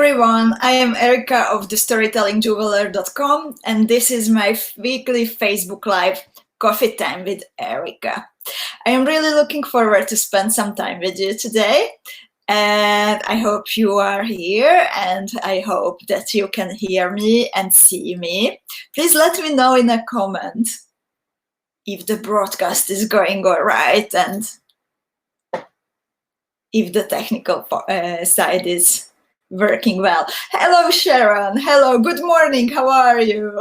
everyone, I am Erika of thestorytellingjeweler.com and this is my weekly Facebook Live Coffee Time with Erika. I am really looking forward to spend some time with you today and I hope you are here and I hope that you can hear me and see me. Please let me know in a comment if the broadcast is going all right and if the technical side is working well. Hello, Sharon. Hello, good morning. How are you?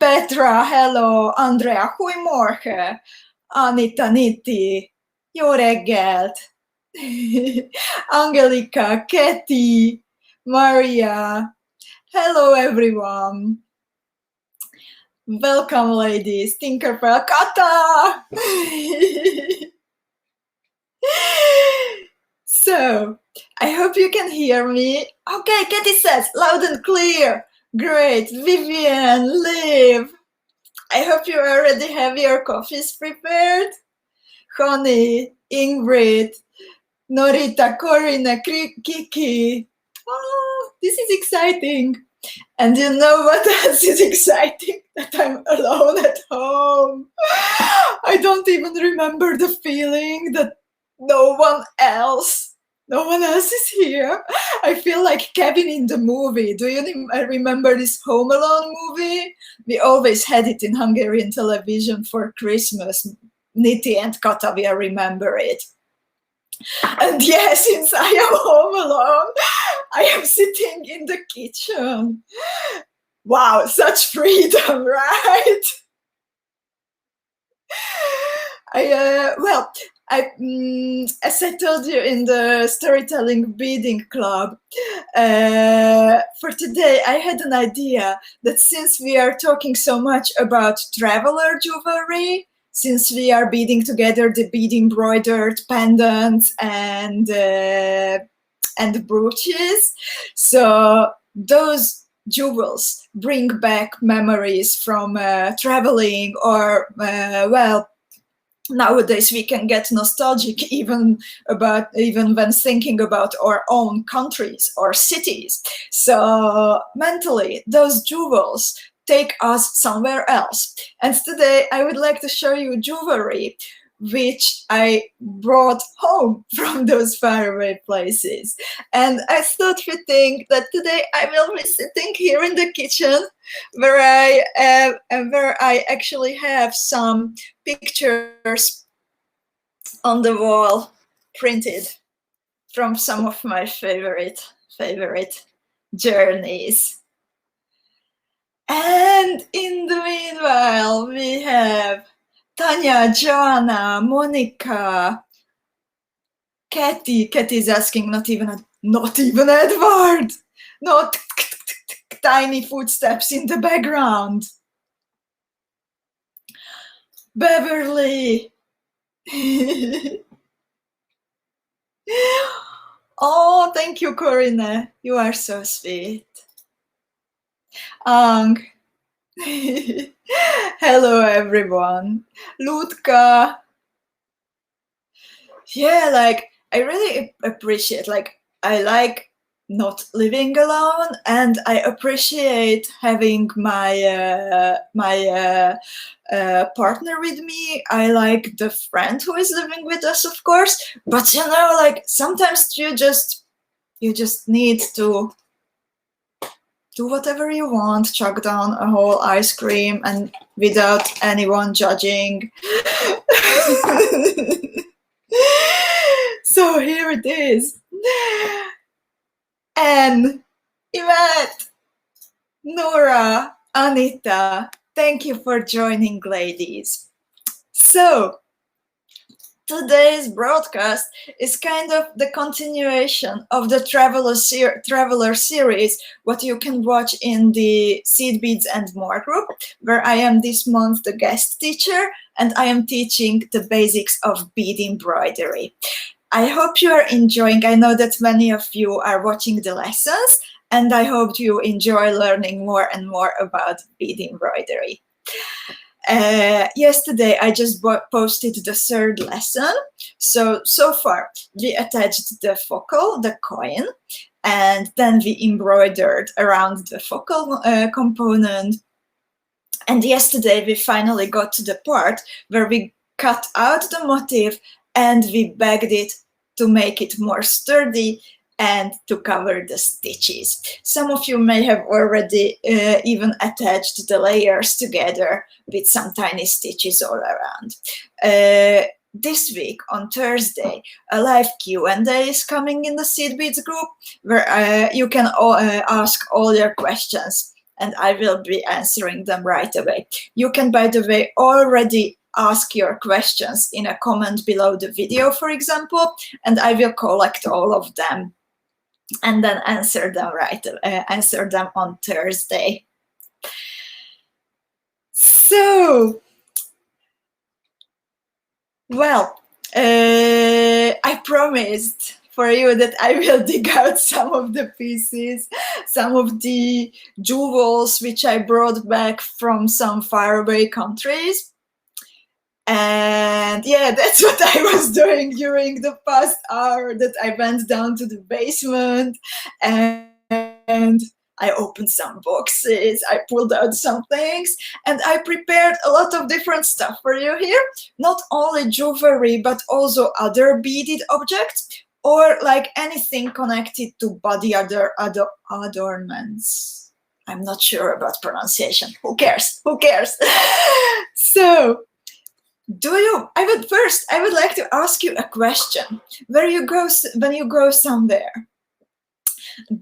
Petra, hello. Andrea, goedemorgen. Anita, Nitti, jó reggelt. Angelika, Katie, Maria. Hello, everyone. Welcome, ladies. Tinkerfell, Kata. So, I hope you can hear me. Okay, Katie says, loud and clear. Great. Vivian, Liv. I hope you already have your coffees prepared. Honey, Ingrid, Norita, Corina, Kiki. Oh, this is exciting. And you know what else is exciting? That I'm alone at home. I don't even remember the feeling that no one else is here. I feel like Kevin in the movie. Do you remember this Home Alone movie? We always had it in Hungarian television for Christmas. Nitti and Kata will remember it. And yes, since I am home alone, I am sitting in the kitchen. Wow, such freedom, right? As I told you in the Storytelling Beading Club, for today I had an idea that since we are talking so much about traveler jewelry, since we are beading together the bead embroidered pendants and brooches, so those jewels bring back memories from traveling or nowadays we can get nostalgic even when thinking about our own countries or cities. So mentally, those jewels take us somewhere else. And today I would like to show you jewelry which I brought home from those faraway places. And I thought fitting that today I will be sitting here in the kitchen where I actually have some pictures on the wall printed from some of my favorite journeys. And in the meanwhile, we have Tanya, Joanna, Monica, Katie. Katie is asking, not even Edward. Not tiny footsteps in the background. Beverly. Oh, thank you, Corina. You are so sweet. Ang. Hello, everyone. Lutka. Yeah, like, I really appreciate, like, I like not living alone, and I appreciate having my partner with me. I like the friend who is living with us, of course, but you know, like, sometimes you just need to do whatever you want, chug down a whole ice cream and without anyone judging. So here it is. And Yvette, Nora, Anita, thank you for joining, ladies. So today's broadcast is kind of the continuation of the Traveler series, what you can watch in the Seed Beads and More group, where I am this month the guest teacher, and I am teaching the basics of bead embroidery. I hope you are enjoying. I know that many of you are watching the lessons, and I hope you enjoy learning more and more about bead embroidery. Yesterday, I just posted the third lesson. So far, we attached the focal, the coin, and then we embroidered around the focal component. And yesterday, we finally got to the part where we cut out the motif and we bagged it to make it more sturdy and to cover the stitches. Some of you may have already even attached the layers together with some tiny stitches all around. This week on Thursday, a live Q&A is coming in the Seed Beads group where you can ask all your questions and I will be answering them right away. You can, by the way, already ask your questions in a comment below the video, for example, and I will collect all of them and then answer them on Thursday. So, well, I promised for you that I will dig out some of the pieces, some of the jewels which I brought back from some faraway countries. And yeah, that's what I was doing during the past hour, that I went down to the basement and I opened some boxes, I pulled out some things, and I prepared a lot of different stuff for you here. Not only jewelry, but also other beaded objects, or like anything connected to body adornments. I'm not sure about pronunciation. Who cares? Who cares? So, I would like to ask you a question. When you go somewhere,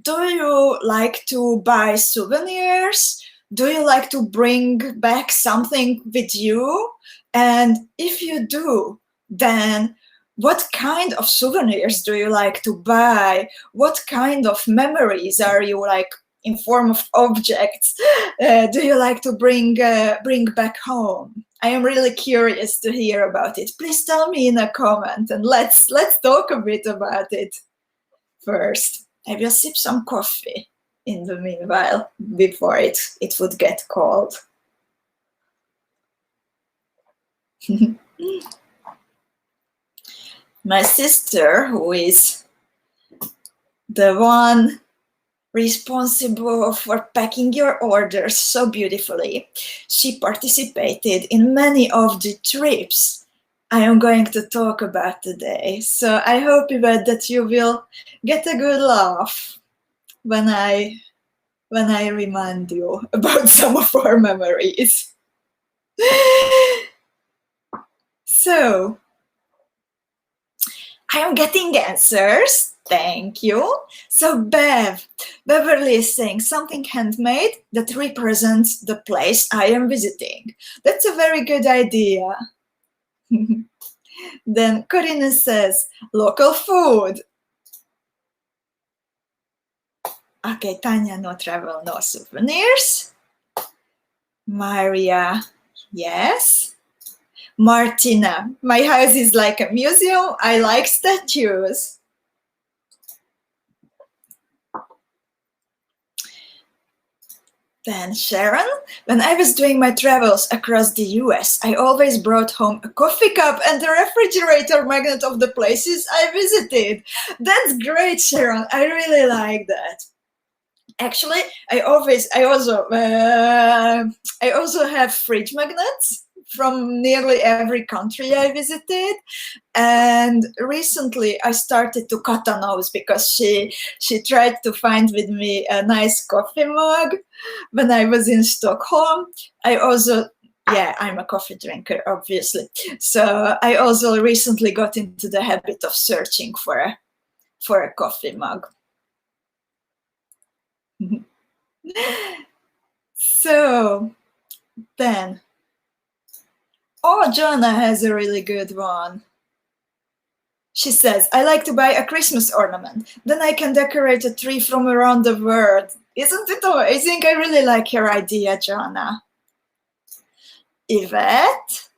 do you like to buy souvenirs? Do you like to bring back something with you? And if you do, then what kind of souvenirs do you like to buy? What kind of memories are you like in form of objects do you like to bring back home? I am really curious to hear about it. Please tell me in a comment and let's talk a bit about it first. I will sip some coffee in the meanwhile before it would get cold. My sister, who is the one responsible for packing your orders so beautifully, she participated in many of the trips I am going to talk about today. So I hope that you will get a good laugh when I remind you about some of our memories. So I am getting answers. Thank you. So Beverly is saying something handmade that represents the place I am visiting. That's a very good idea. Then Corina says local food. Okay, Tanya, no travel, no souvenirs. Maria, yes. Martina, my house is like a museum. I like statues. Then Sharon, when I was doing my travels across the US, I always brought home a coffee cup and a refrigerator magnet of the places I visited. That's great, Sharon. I really like that. Actually, I also have fridge magnets from nearly every country I visited. And recently I started to cut a nose because she tried to find with me a nice coffee mug when I was in Stockholm. I'm a coffee drinker, obviously. So I also recently got into the habit of searching for a coffee mug. So then, Joanna has a really good one. She says, I like to buy a Christmas ornament. Then I can decorate a tree from around the world. Isn't it amazing? I really like your idea, Joanna. Yvette,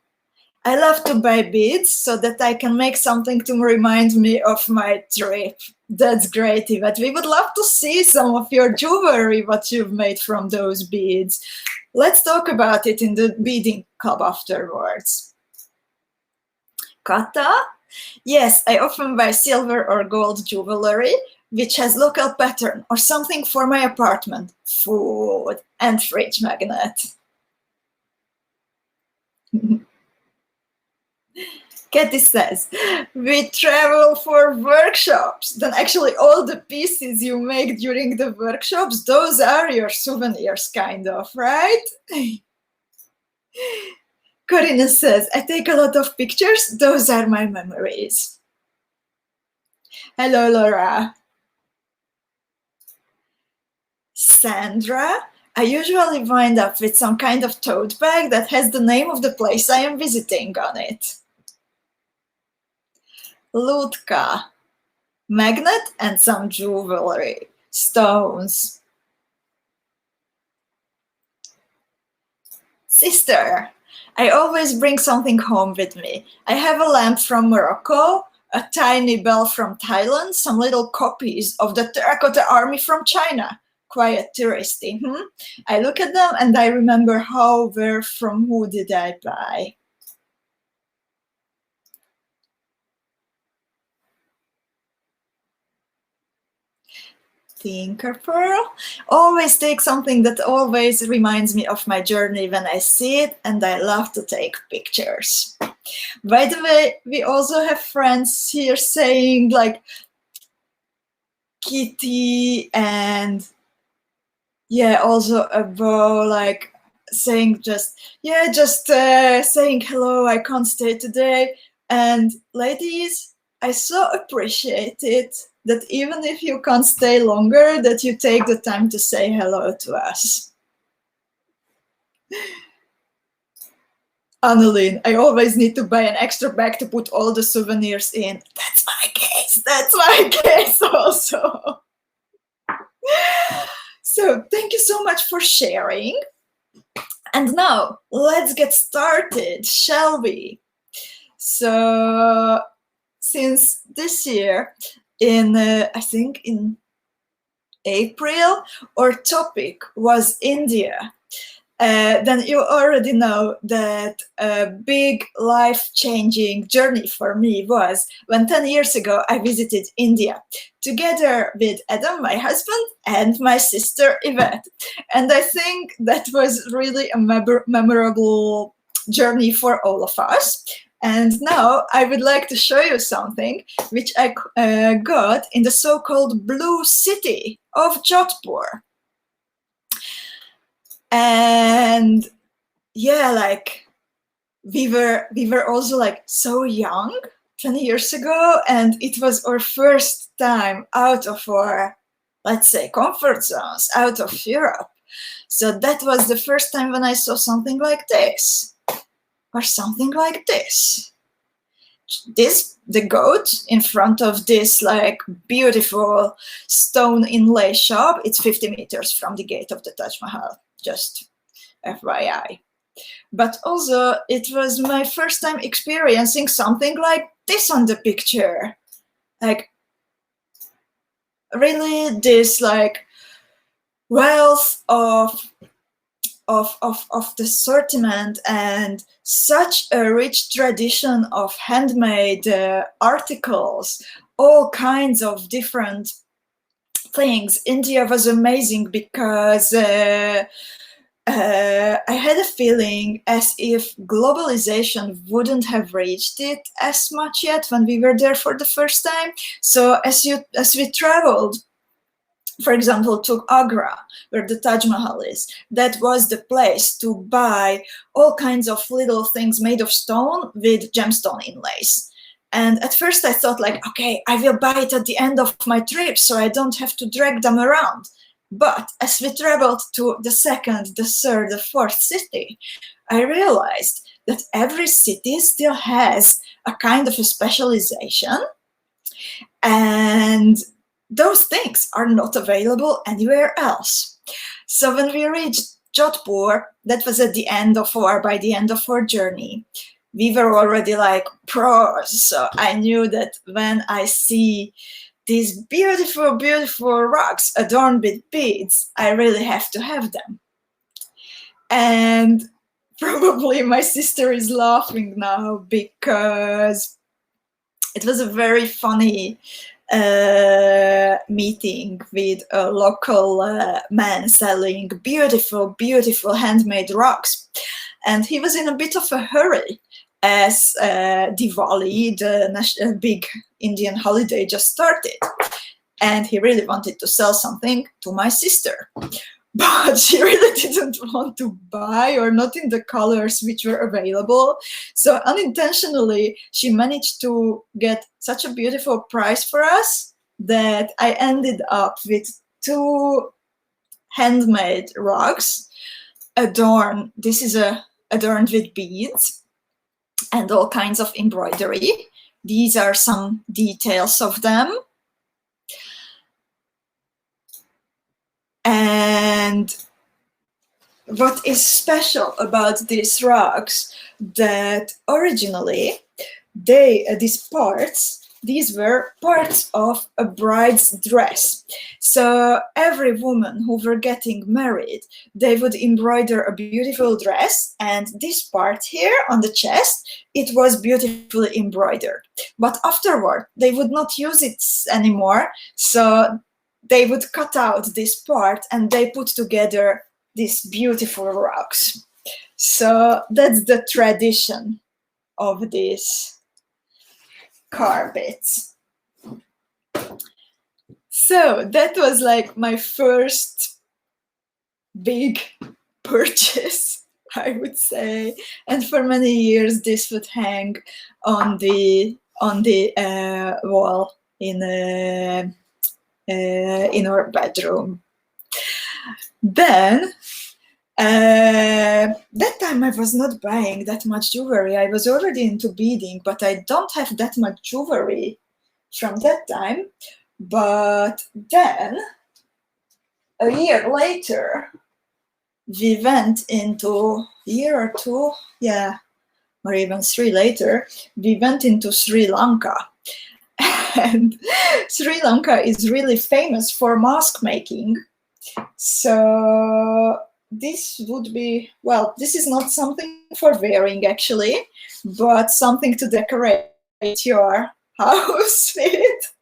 I love to buy beads so that I can make something to remind me of my trip. That's great, Yvette. We would love to see some of your jewelry, what you've made from those beads. Let's talk about it in the beading club afterwards. Kata? Yes, I often buy silver or gold jewelry, which has local pattern or something for my apartment, food, and fridge magnet. Katie says, we travel for workshops. Then actually all the pieces you make during the workshops, those are your souvenirs, kind of, right? Corina says, I take a lot of pictures. Those are my memories. Hello, Laura. Sandra, I usually wind up with some kind of tote bag that has the name of the place I am visiting on it. Lutka, magnet and some jewelry, stones. Sister, I always bring something home with me. I have a lamp from Morocco, a tiny bell from Thailand, some little copies of the terracotta army from China. Quite touristy. I look at them and I remember how, where, from who did I buy. Tinker Pearl. Always take something that always reminds me of my journey when I see it, and I love to take pictures. By the way, we also have friends here saying like Kitty and yeah, also a bow, like saying just saying hello, I can't stay today. And ladies, I so appreciate it that even if you can't stay longer, that you take the time to say hello to us. Annalene, I always need to buy an extra bag to put all the souvenirs in. That's my case also. So thank you so much for sharing. And now let's get started, shall we? So since this year, I think in April, our topic was India. Then you already know that a big life-changing journey for me was when 10 years ago I visited India together with Adam, my husband, and my sister Yvette. And I think that was really a memorable journey for all of us. And now I would like to show you something which I got in the so-called blue city of Jodhpur. And yeah, like we were also like so young 20 years ago, and it was our first time out of our, let's say, comfort zones, out of Europe. So that was the first time when I saw something like this, or something like this. The goat in front of this like beautiful stone inlay shop. It's 50 meters from the gate of the Taj Mahal, just FYI. But also it was my first time experiencing something like this on the picture. Like really this like wealth of the assortment and such a rich tradition of handmade articles, all kinds of different things. India was amazing because I had a feeling as if globalization wouldn't have reached it as much yet when we were there for the first time. So as we traveled, for example, to Agra, where the Taj Mahal is, that was the place to buy all kinds of little things made of stone with gemstone inlays. And at first I thought like, okay, I will buy it at the end of my trip so I don't have to drag them around. But as we traveled to the second, the third, the fourth city, I realized that every city still has a kind of a specialization, and those things are not available anywhere else. So when we reached Jodhpur, that was by the end of our journey, we were already like pros. So I knew that when I see these beautiful, beautiful rugs adorned with beads, I really have to have them. And probably my sister is laughing now because it was a very funny meeting with a local man selling beautiful, beautiful handmade rugs. And he was in a bit of a hurry as Diwali, the big Indian holiday, just started. And he really wanted to sell something to my sister. But she really didn't want to buy, or not in the colors which were available. So unintentionally, she managed to get such a beautiful price for us that I ended up with 2 handmade rugs adorned. This is adorned with beads and all kinds of embroidery. These are some details of them. And what is special about these rugs, that originally these were parts of a bride's dress. So every woman who were getting married, they would embroider a beautiful dress, and this part here on the chest, it was beautifully embroidered. But afterward, they would not use it anymore, so they would cut out this part and they put together these beautiful rugs. So that's the tradition of these carpets. So that was like my first big purchase, I would say. And for many years, this would hang on the wall in our bedroom. Then that time I was not buying that much jewelry. I was already into beading, but I don't have that much jewelry from that time. But then a year later, we went into, year or 2, yeah, or even 3 later, we went into Sri Lanka. And Sri Lanka is really famous for mask making. So this would be, well, this is not something for wearing actually, but something to decorate your house with.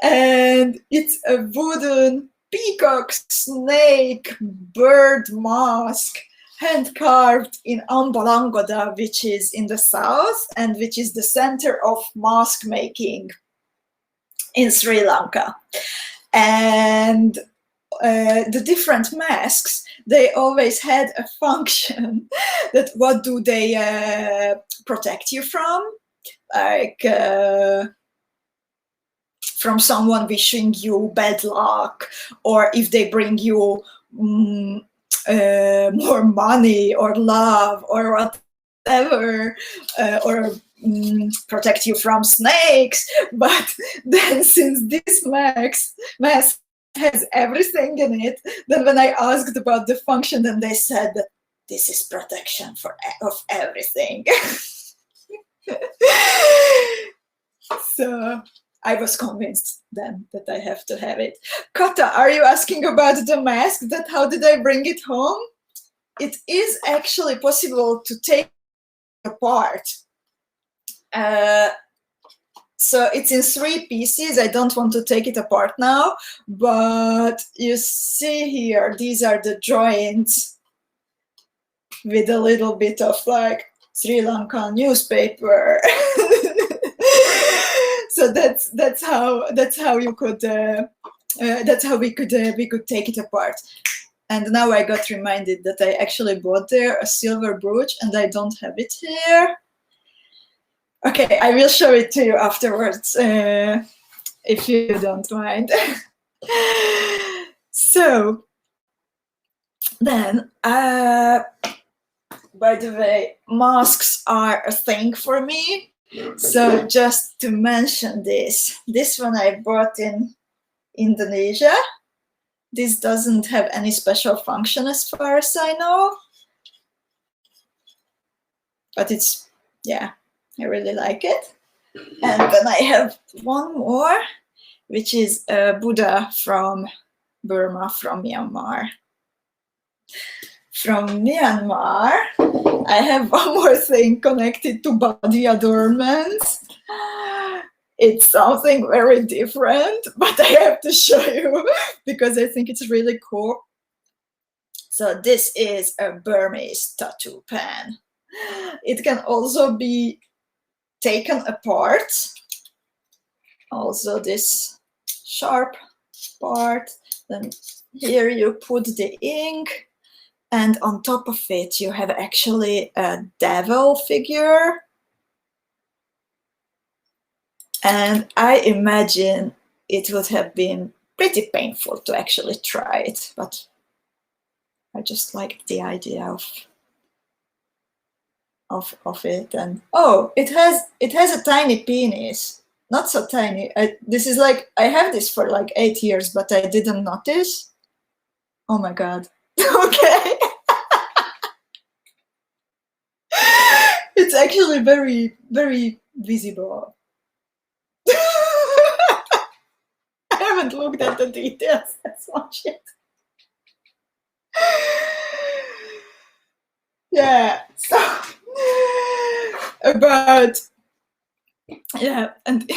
And it's a wooden peacock, snake, bird mask, hand carved in Ambalangoda, which is in the south and which is the center of mask making in Sri Lanka. And the different masks, they always had a function that what do they protect you from? Like from someone wishing you bad luck, or if they bring you more money or love or whatever, or protect you from snakes. But then since this mask has everything in it, then when I asked about the function, then they said that this is protection of everything. So I was convinced then that I have to have it. Kata, are you asking about the mask? That how did I bring it home? It is actually possible to take it apart. So it's in 3 pieces. I don't want to take it apart now, but you see here, these are the joints with a little bit of like Sri Lankan newspaper. So that's how you could that's how we could take it apart. And now I got reminded that I actually bought there a silver brooch and I don't have it here. Okay, I will show it to you afterwards if you don't mind. So then, by the way, masks are a thing for me. So just to mention this one I bought in Indonesia. This doesn't have any special function as far as I know. but it's, yeah, I really like it. And then I have one more, which is a Buddha from Burma, from Myanmar. From Myanmar, I have one more thing connected to body adornments. It's something very different, but I have to show you because I think it's really cool. So this is a Burmese tattoo pen. It can also be taken apart. Also this sharp part. Then here you put the ink, and on top of it you have actually a devil figure. And I imagine it would have been pretty painful to actually try it, but I just liked the idea of it. And oh, it has a tiny penis. Not so tiny. This is like, I have this for like 8 years, but I didn't notice. Oh my god. Okay. It's actually very, very visible. I haven't looked at the details as much yet. Yeah, so about, yeah, and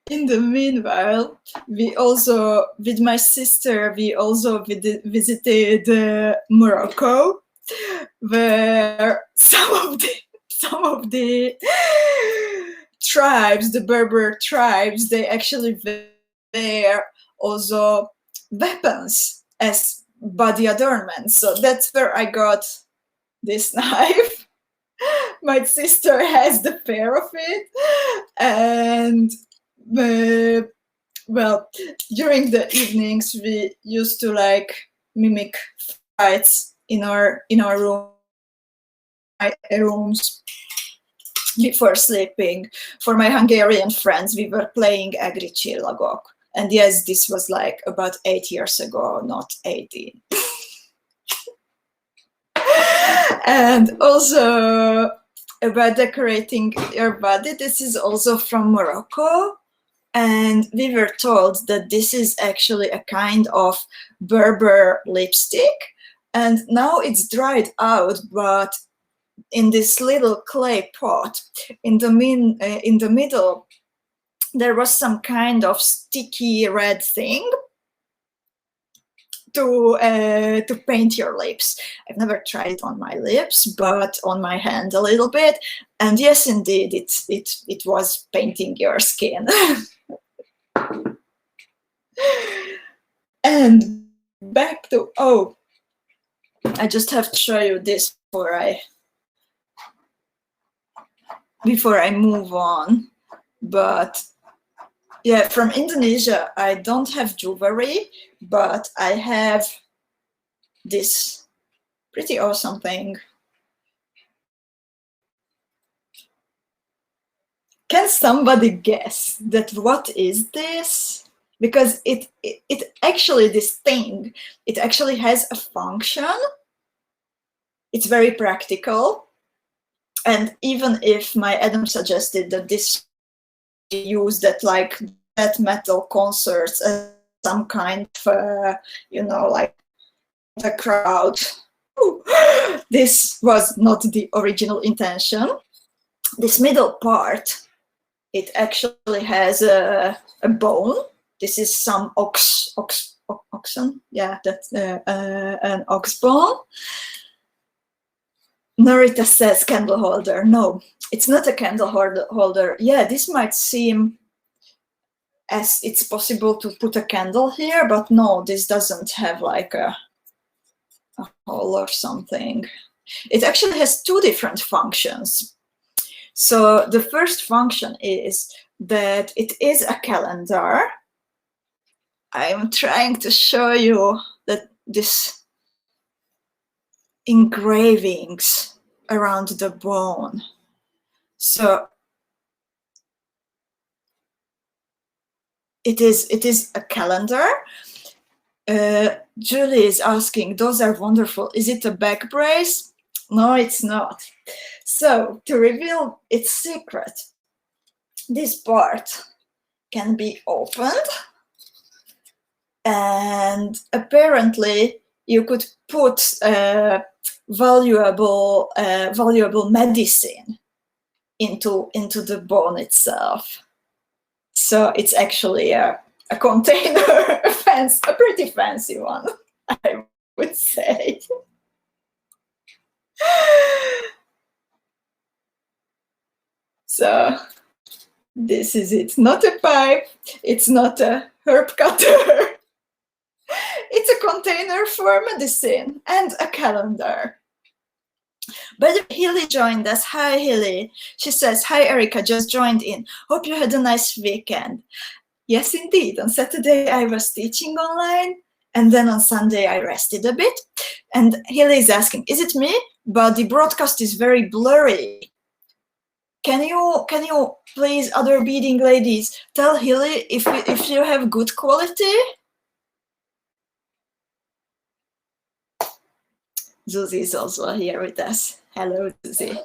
in the meanwhile, we also, with my sister, we also visited Morocco, where some of the tribes, the Berber tribes, they actually wear also weapons as body adornments. So that's where I got this knife. My sister has the pair of it, and well, during the evenings we used to like mimic fights in our rooms before sleeping. For my Hungarian friends, we were playing 𝐅𝐻𝐋𝐋𝐃𝐈𝍍𝐆. And yes, this was like about 8 years ago, not 18. And also about decorating your body, this is also from Morocco. And we were told that this is actually a kind of Berber lipstick. And now it's dried out, but in this little clay pot in the middle, there was some kind of sticky red thing to paint your lips. I've never tried it on my lips, but on my hand a little bit. And yes, indeed, it was painting your skin. And back to, oh, I just have to show you this before I move on. But yeah, from Indonesia, I don't have jewelry, but I have this pretty awesome thing. Can somebody guess that what is this? Because it actually, this thing, it actually has a function. It's very practical. And even if my Adam suggested that this used at like death metal concerts as some kind of, you know, like the crowd, this was not the original intention. This middle part, it actually has a bone. This is some oxen. Yeah, that's an ox bone. Narita says candle holder. No, it's not a candle holder. Yeah, this might seem as it's possible to put a candle here, but no, this doesn't have like a hole or something. It actually has two different functions. So the first function is that it is a calendar. I'm trying to show you that this engravings around the bone. So it is a calendar. Julie is asking, those are wonderful. Is it a back brace? No, it's not. So to reveal its secret, this part can be opened, and apparently you could put valuable medicine into the bone itself. So it's actually a container, a pretty fancy one, I would say. So this is it. Not a pipe, it's not a herb cutter. It's a container for medicine and a calendar. But Hilly joined us. Hi, Hilly. She says, hi, Erika, just joined in. Hope you had a nice weekend. Yes, indeed. On Saturday, I was teaching online. And then on Sunday, I rested a bit. And Hilly is asking, is it me? But the broadcast is very blurry. Can you please, other beading ladies, tell Hilly if you have good quality? Zuzi is also here with us. Hello, Zuzi.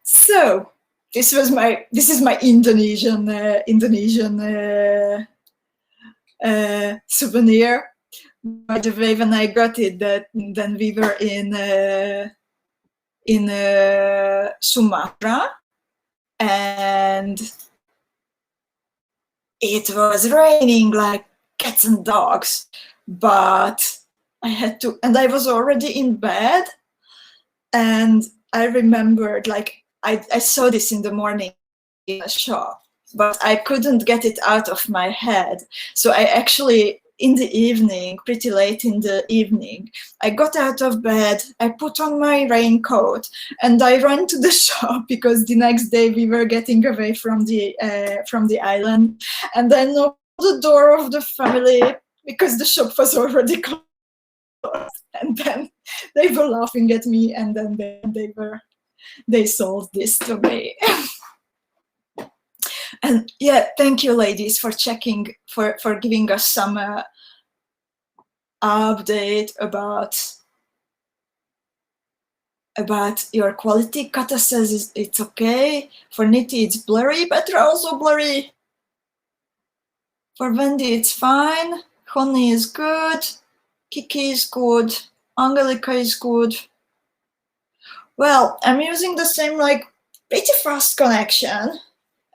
So this is my Indonesian souvenir. By the way, when I got it, then we were in Sumatra, and it was raining like cats and dogs, but I had to, and I was already in bed, and I remembered, like, I saw this in the morning in a shop, but I couldn't get it out of my head. So I actually, in the evening, pretty late in the evening, I got out of bed, I put on my raincoat, and I ran to the shop because the next day we were getting away from the island, and I knocked the door of the family because the shop was already closed. And then they were laughing at me, and then they sold this to me. And yeah, thank you, ladies, for checking, for giving us some update about your quality. Kata says it's okay. For Niti, it's blurry. Petra also blurry. For Wendy, it's fine. Honey is good. Kiki is good. Angelica is good. Well, I'm using the same, like, pretty fast connection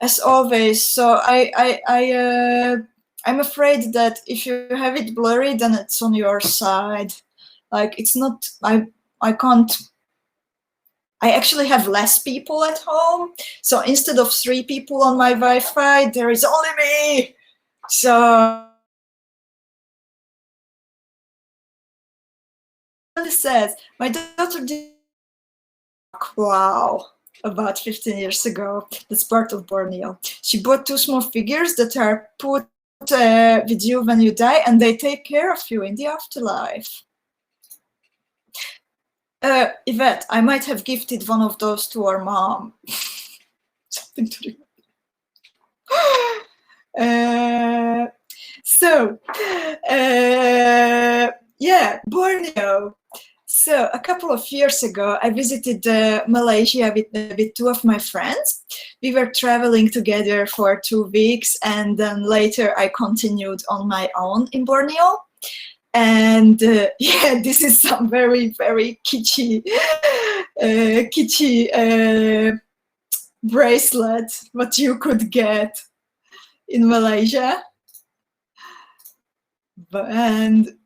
as always. So I'm afraid that if you have it blurry, then it's on your side. Like, it's not, I can't, I actually have less people at home. So instead of 3 people on my Wi-Fi, there is only me. So it says, my daughter did, wow, about 15 years ago. That's part of Borneo. She bought 2 small figures that are put with you when you die, and they take care of you in the afterlife. Yvette, I might have gifted one of those to our mom. Something to remember. Yeah, Borneo. So a couple of years ago, I visited Malaysia with 2 of my friends. We were traveling together for 2 weeks, and then later I continued on my own in Borneo. And yeah, this is some very, very kitschy bracelet what you could get in Malaysia. And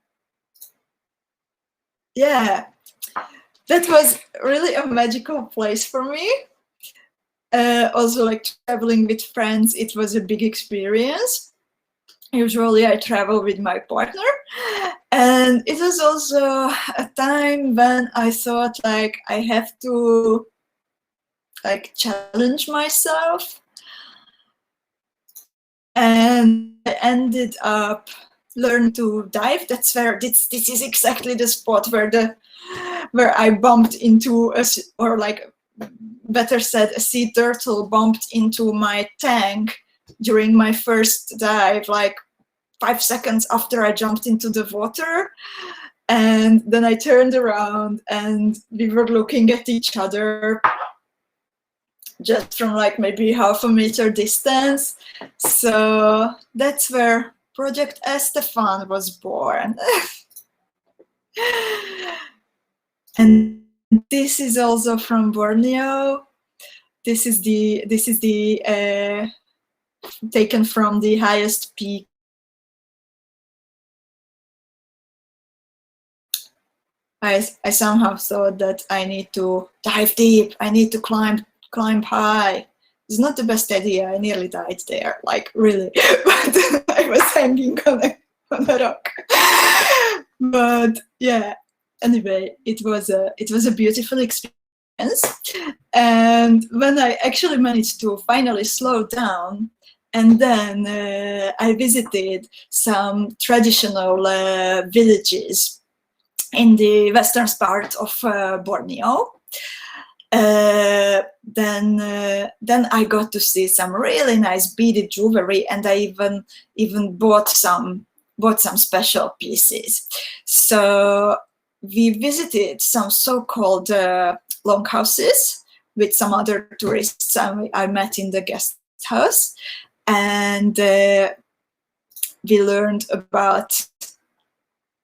yeah, that was really a magical place for me. Also, like, traveling with friends, it was a big experience. Usually I travel with my partner, and it was also a time when I thought, like, I have to, like, challenge myself, and I ended up learning to dive. That's where this is exactly the spot where I bumped into or like, better said, a sea turtle bumped into my tank during my first dive, like 5 seconds after I jumped into the water. And then I turned around and we were looking at each other just from like maybe half a meter distance. So that's where Project Estefan was born. And this is also from Borneo. This is the taken from the highest peak. I somehow thought that I need to dive deep. I need to climb high. It's not the best idea. I nearly died there, like really. But I was hanging on a rock. But yeah. Anyway, it was a beautiful experience. And when I actually managed to finally slow down, and then I visited some traditional villages in the western part of Borneo. Then I got to see some really nice beaded jewelry, and I even bought some special pieces. So we visited some so-called longhouses with some other tourists I met in the guest house, and we learned about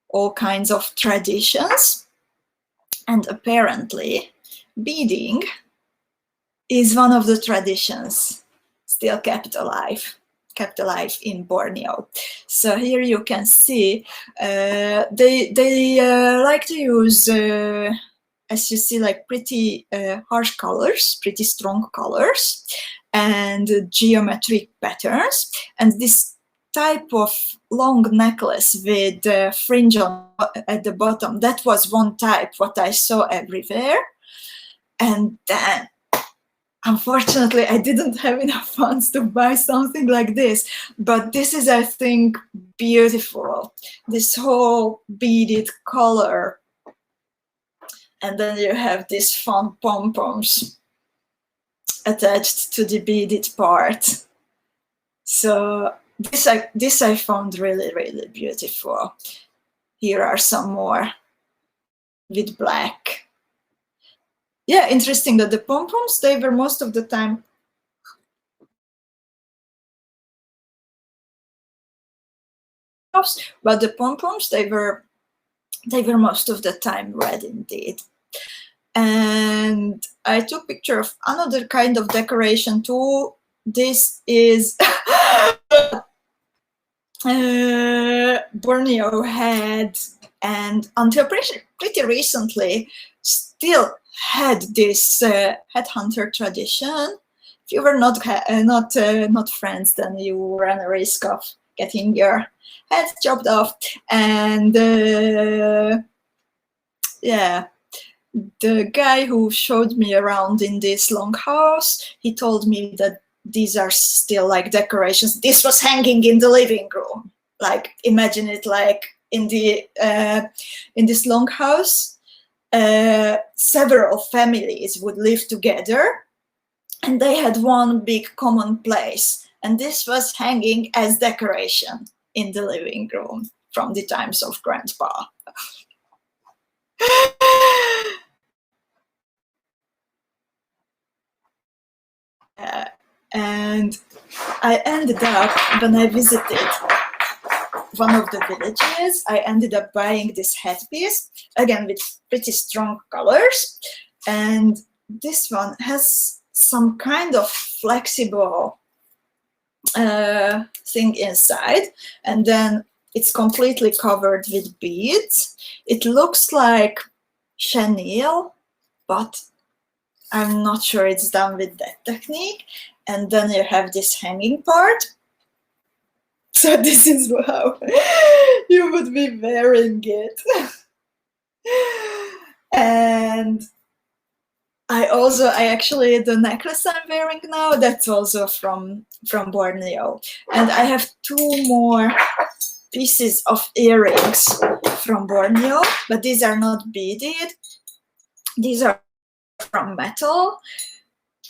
all kinds of traditions. And apparently beading is one of the traditions still kept alive in Borneo. So here you can see they like to use, as you see, like pretty harsh colors, pretty strong colors, and geometric patterns. And this type of long necklace with fringe at the bottom, that was one type what I saw everywhere. And then unfortunately I didn't have enough funds to buy something like this, but this is, I think, beautiful, this whole beaded color. And then you have these fun pom-poms attached to the beaded part. So this I found really, really beautiful. Here are some more with black. Yeah, interesting that the pom-poms, they were most of the time but the pom-poms, they were most of the time red indeed. And I took a picture of another kind of decoration too. This is Borneo had, and until pretty recently still had, this headhunter tradition. If you were not friends, then you ran a risk of getting your head chopped off. And yeah, the guy who showed me around in this long house, he told me that these are still like decorations. This was hanging in the living room. Like, imagine it like in the in this long house, several families would live together, and they had one big common place, and this was hanging as decoration in the living room from the times of Grandpa. And I ended up, when I visited one of the villages, I ended up buying this headpiece, again with pretty strong colors. And this one has some kind of flexible thing inside, and then it's completely covered with beads. It looks like chenille, but I'm not sure it's done with that technique. And then you have this hanging part. So this is how you would be wearing it. And the necklace I'm wearing now, that's also from Borneo. And I have two more pieces of earrings from Borneo, but these are not beaded. These are from metal.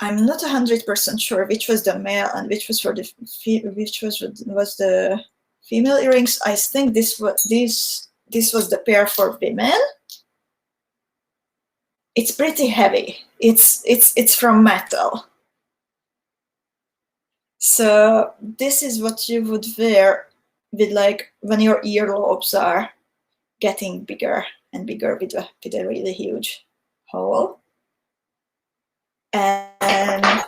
I'm not 100% sure which was the male and which was for the the female earrings. I think these this was the pair for women. It's pretty heavy. It's from metal. So this is what you would wear with, like, when your earlobes are getting bigger and bigger with a really huge hole. And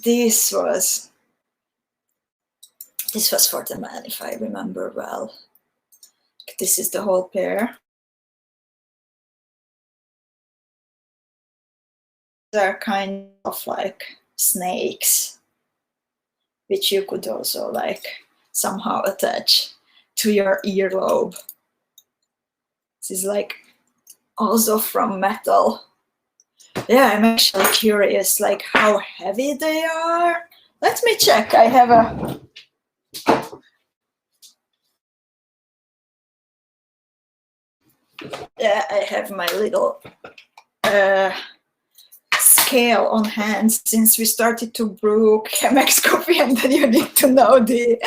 this was for the man, if I remember well. This is the whole pair. They're kind of like snakes, which you could also like somehow attach to your earlobe. This is like also from metal. Yeah, I'm actually curious, like, how heavy they are. Let me check. I have a I have my little scale on hand, since we started to brew Chemex coffee, and then you need to know the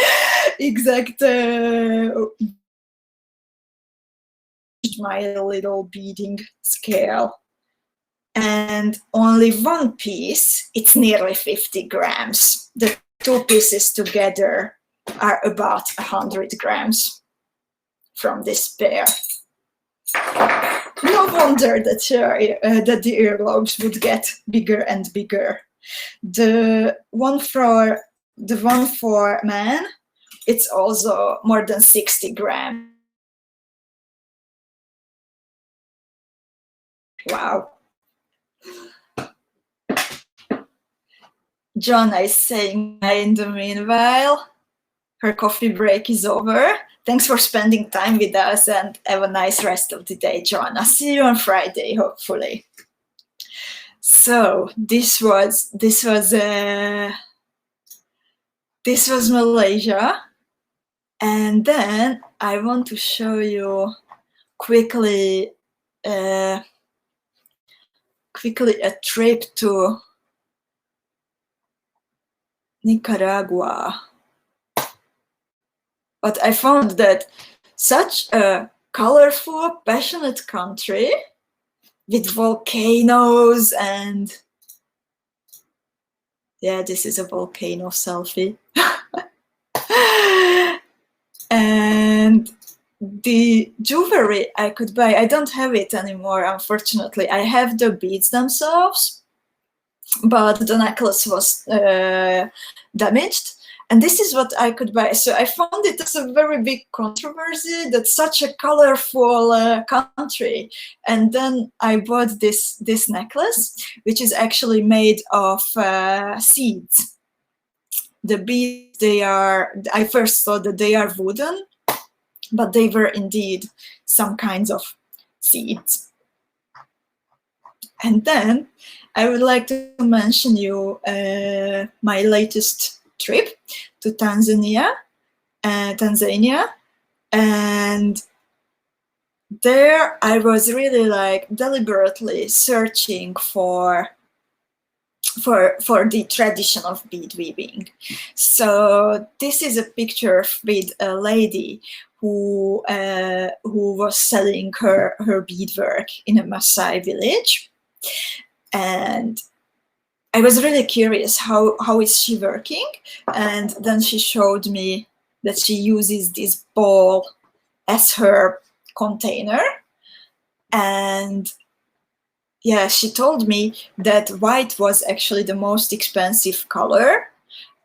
exact my little beading scale. And only one piece, it's nearly 50 grams. The two pieces together are about 100 grams from this pair. No wonder that that the earlobes would get bigger and bigger. The one for man, it's also more than 60 grams. Wow. Joanna is saying in the meanwhile, her coffee break is over. Thanks for spending time with us, and have a nice rest of the day, Joanna. See you on Friday, hopefully. So this was Malaysia, and then I want to show you quickly a trip to Nicaragua. But I found that such a colorful, passionate country with volcanoes, and yeah, this is a volcano selfie. And the jewelry I could buy, I don't have it anymore, unfortunately. I have the beads themselves, but the necklace was damaged. And this is what I could buy. So I found it as a very big controversy, that such a colorful country. And then I bought this necklace, which is actually made of seeds. The beads, I first thought that they are wooden, but they were indeed some kinds of seeds. And then I would like to mention you my latest trip to Tanzania, and there I was really like deliberately searching for the tradition of bead weaving. So this is a picture with a lady who was selling her beadwork in a Maasai village, and I was really curious how is she working, and then she showed me that she uses this ball as her container. And yeah, she told me that white was actually the most expensive color.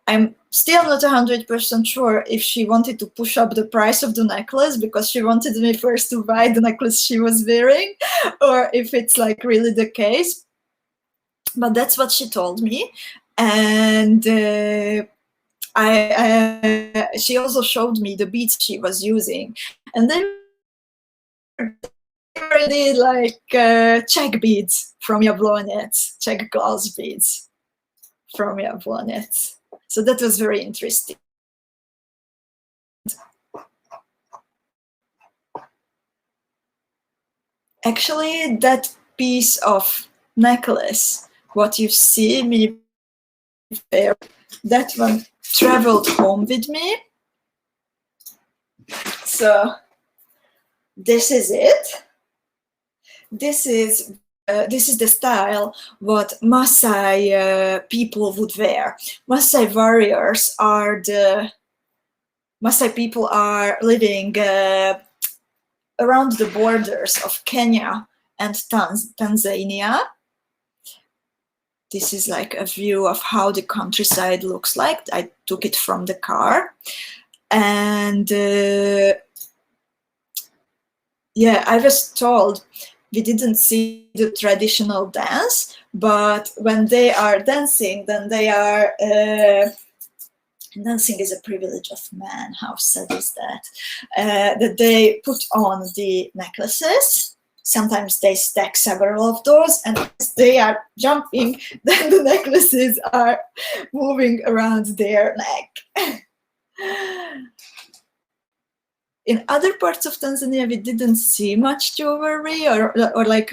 I'm still not 100% sure if she wanted to push up the price of the necklace because she wanted me first to buy the necklace she was wearing, or if it's like really the case. But that's what she told me. And she also showed me the beads she was using, and they were really like Czech beads from Jablonec, Czech glass beads from Jablonec. So that was very interesting. Actually, that piece of necklace, what you see me there, that one traveled home with me. So this is it. This is the style what Maasai people would wear. Maasai warriors are Maasai people are living around the borders of Kenya and Tanzania. This is like a view of how the countryside looks like. I took it from the car. And yeah, I was told we didn't see the traditional dance, but when they are dancing, then they are, dancing is a privilege of man, how sad is that? That they put on the necklaces. Sometimes they stack several of those, and as they are jumping, then the necklaces are moving around their neck. In other parts of Tanzania, we didn't see much jewelry or like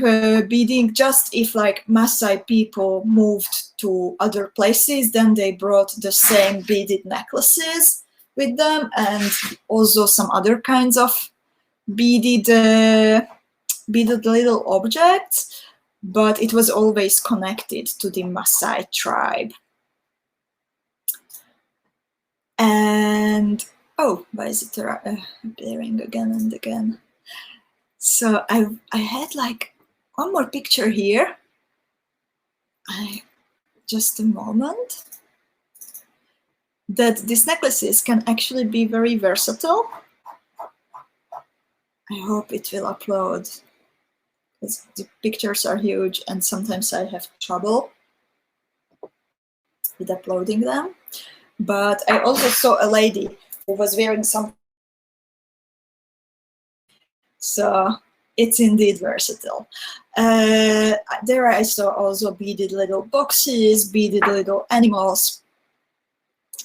beading. Just if like Maasai people moved to other places, then they brought the same beaded necklaces with them, and also some other kinds of beaded little objects. But it was always connected to the Maasai tribe. And oh, why is it appearing again and again? So I had like one more picture here. Just a moment. That these necklaces can actually be very versatile. I hope it will upload, because the pictures are huge and sometimes I have trouble with uploading them. But I also saw a lady who was wearing some. So it's indeed versatile. There I saw also beaded little boxes, beaded little animals.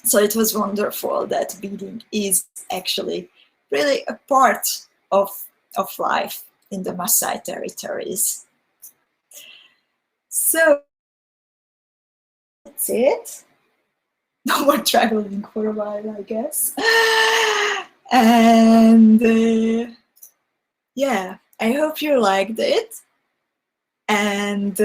So it was wonderful that beading is actually really a part of life in the Maasai territories. So that's it. No more traveling for a while, I guess. And yeah, I hope you liked it. And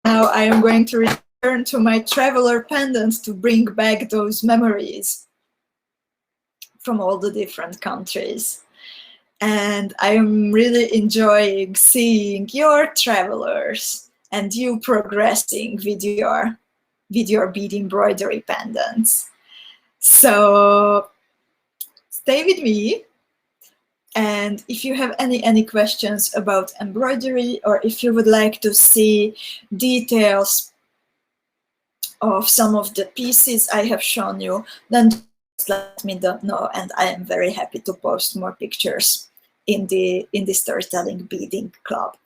now I am going to return to my traveler pendants to bring back those memories from all the different countries. And I am really enjoying seeing your travelers and you progressing with your bead embroidery pendants. So stay with me. And if you have any questions about embroidery, or if you would like to see details of some of the pieces I have shown you, then just let me know, and I am very happy to post more pictures in the Storytelling Beading Club.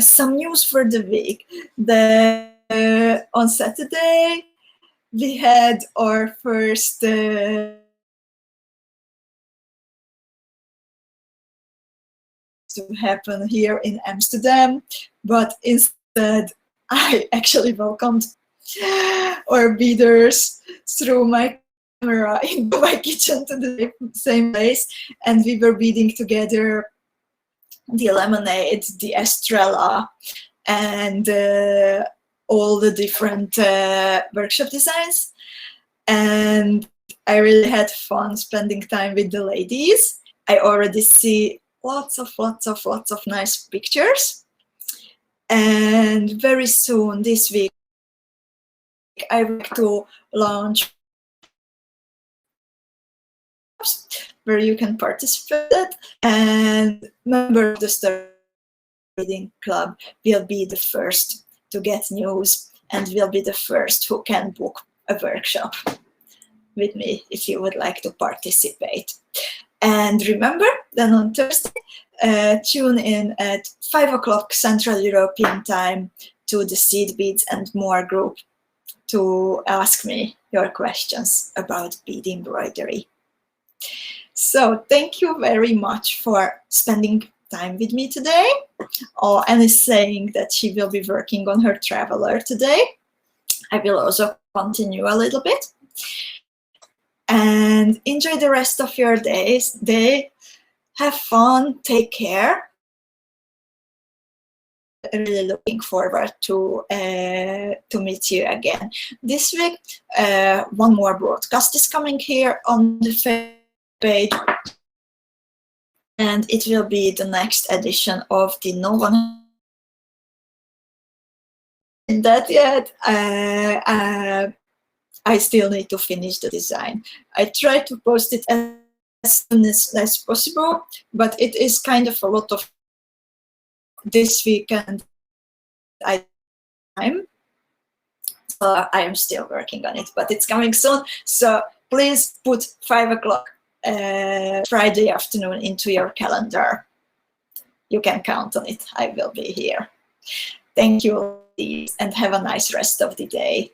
Some news for the week. On Saturday, we had our first to happen here in Amsterdam, but instead I actually welcomed our beaders through my camera into my kitchen to the same place, and we were beading together the lemonade, the estrella, and all the different workshop designs. And I really had fun spending time with the ladies. I already see lots of nice pictures. And very soon this week, I would like to launch where you can participate, and member of the Storytelling Club will be the first to get news and will be the first who can book a workshop with me if you would like to participate. And remember, then on Thursday, tune in at 5 o'clock Central European time to the Seed Beads and More group to ask me your questions about bead embroidery. So thank you very much for spending time with me today. Oh, Anne is saying that she will be working on her traveler today. I will also continue a little bit. and enjoy the rest of your day. Have fun, take care. Really looking forward to meet you again this week. One more broadcast is coming here on the Facebook page, and it will be the next edition of the No One in that yet. I still need to finish the design. I try to post it as soon as possible, but it is kind of a lot of this weekend. So I am still working on it, but it's coming soon. So please put 5 o'clock Friday afternoon into your calendar. You can count on it. I will be here. Thank you, and have a nice rest of the day.